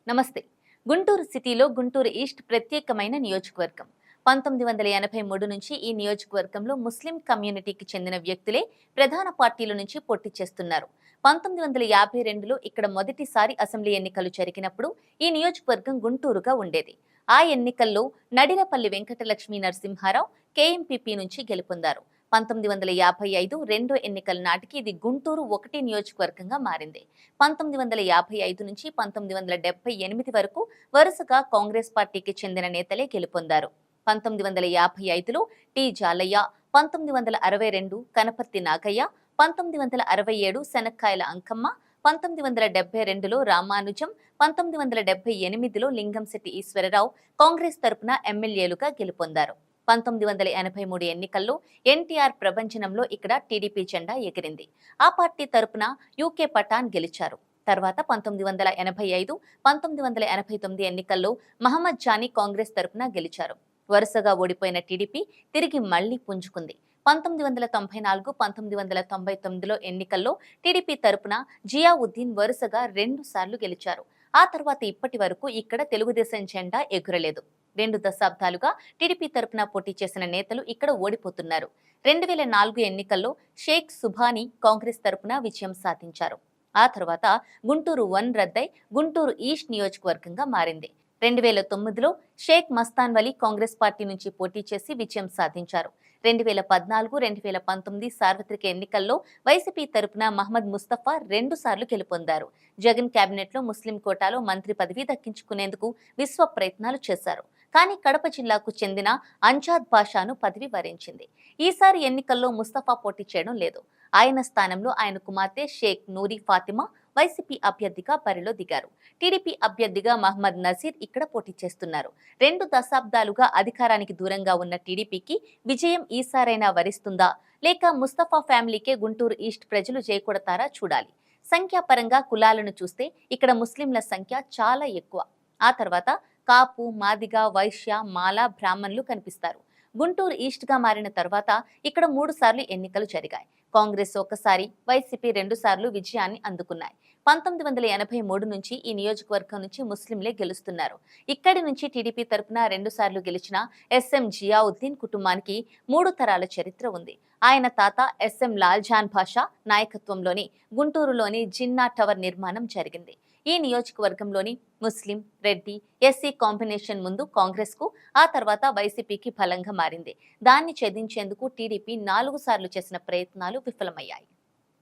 నమస్తే. గుంటూరు సిటీలో గుంటూరు ఈస్ట్ ప్రత్యేకమైన నియోజకవర్గం. 1983 నుంచి ఈ నియోజకవర్గంలో ముస్లిం కమ్యూనిటీకి చెందిన వ్యక్తులే ప్రధాన పార్టీల నుంచి పోటీ చేస్తున్నారు. 1952లో ఇక్కడ మొదటిసారి అసెంబ్లీ ఎన్నికలు జరిగినప్పుడు ఈ నియోజకవర్గం గుంటూరుగా ఉండేది. ఆ ఎన్నికల్లో నడిరపల్లి వెంకటలక్ష్మీ నరసింహారావు కేఎంపీపీ నుంచి గెలుపొందారు. 1955 రెండో ఎన్నికల నాటికి ఇది గుంటూరు 1 నియోజకవర్గంగా మారింది. 1955 నుంచి 1978 వరకు వరుసగా కాంగ్రెస్ పార్టీకి చెందిన నేతలే గెలుపొందారు. 1955లో టి జాలయ్య, 1962 కనపర్తి నాగయ్య, 1967 శనక్కాయల అంకమ్మ, 1972లో రామానుజం, 1978లో లింగంశెట్టి ఈశ్వరరావు కాంగ్రెస్ తరపున ఎమ్మెల్యేలుగా గెలుపొందారు. 1983 ఎన్నికల్లో ఎన్టీఆర్ ప్రభంజనంలో ఇక్కడ టీడీపీ జెండా ఎగిరింది. ఆ పార్టీ తరపున యూకే పఠాన్ గెలిచారు. తర్వాత 1985, 1989 ఎన్నికల్లో మహమ్మద్ జానీ కాంగ్రెస్ తరపున గెలిచారు. వరుసగా ఓడిపోయిన టీడీపీ తిరిగి మళ్లీ పుంజుకుంది. 1994, 1999లో ఎన్నికల్లో టీడీపీ తరపున జియావుద్దీన్ వరుసగా 2 సార్లు గెలిచారు. ఆ తర్వాత ఇప్పటి వరకు ఇక్కడ తెలుగుదేశం జెండా ఎగురలేదు. 2 దశాబ్దాలుగా టీడీపీ తరపున పోటీ చేసిన నేతలు ఇక్కడ ఓడిపోతున్నారు. 2004 ఎన్నికల్లో షేక్ సుభానీ కాంగ్రెస్ తరపున విజయం సాధించారు. ఆ తర్వాత గుంటూరు 1 రద్దై గుంటూరు ఈస్ట్ నియోజకవర్గంగా మారింది. 2009లో షేక్ మస్తాన్ వలీ కాంగ్రెస్ పార్టీ నుంచి పోటీ చేసి విజయం సాధించారు. 2014, 2019 సార్వత్రిక ఎన్నికల్లో వైసీపీ తరపున మహమ్మద్ ముస్తఫా 2 సార్లు గెలుపొందారు. జగన్ కేబినెట్ లో ముస్లిం కోటాలో మంత్రి పదవి దక్కించుకునేందుకు విశ్వ ప్రయత్నాలు చేశారు. కానీ కడప జిల్లాకు చెందిన అంజాద్ బాషాను పదవి వరించింది. ఈసారి ఎన్నికల్లో ముస్తఫా పోటీ చేయడం లేదు. ఆయన స్థానంలో ఆయన కుమార్తె షేక్ నూరి ఫాతిమా వైసీపీ అభ్యర్థిగా బరిలో దిగారు. టీడీపీ అభ్యర్థిగా మహమ్మద్ నజీర్ ఇక్కడ పోటీ చేస్తున్నారు. 2 దశాబ్దాలుగా అధికారానికి దూరంగా ఉన్న టీడీపీకి విజయం ఈసారైనా వరిస్తుందా, లేక ముస్తఫా ఫ్యామిలీకే గుంటూరు ఈస్ట్ ప్రజలు జయకొడతారా చూడాలి. సంఖ్యాపరంగా కులాలను చూస్తే ఇక్కడ ముస్లింల సంఖ్య చాలా ఎక్కువ. ఆ తర్వాత కాపు, మాదిగ, వైశ్య, మాల, బ్రాహ్మణులు కనిపిస్తారు. గుంటూరు ఈస్ట్ గా మారిన తర్వాత ఇక్కడ 3 సార్లు ఎన్నికలు జరిగాయి. కాంగ్రెస్ 1 సారి, వైసీపీ 2 సార్లు విజయాన్ని అందుకున్నాయి. 1983 నుంచి ఈ నియోజకవర్గం నుంచి ముస్లింలే గెలుస్తున్నారు. ఇక్కడి నుంచి టీడీపీ తరపున 2 సార్లు గెలిచిన ఎస్ఎం జియావుద్దీన్ కుటుంబానికి 3 తరాల చరిత్ర ఉంది. ఆయన తాత ఎస్ఎం లాల్జాన్ బాషా నాయకత్వంలోని గుంటూరులోని జిన్నా టవర్ నిర్మాణం జరిగింది. ఈ నియోజకవర్గంలోని ముస్లిం, రెడ్డి, ఎస్సీ కాంబినేషన్ ముందు కాంగ్రెస్ కు, ఆ తర్వాత వైసీపీకి బలంగా మారింది. దాన్ని ఛేదించేందుకు టీడీపీ 4 సార్లు చేసిన ప్రయత్నాలు విఫలమయ్యాయి.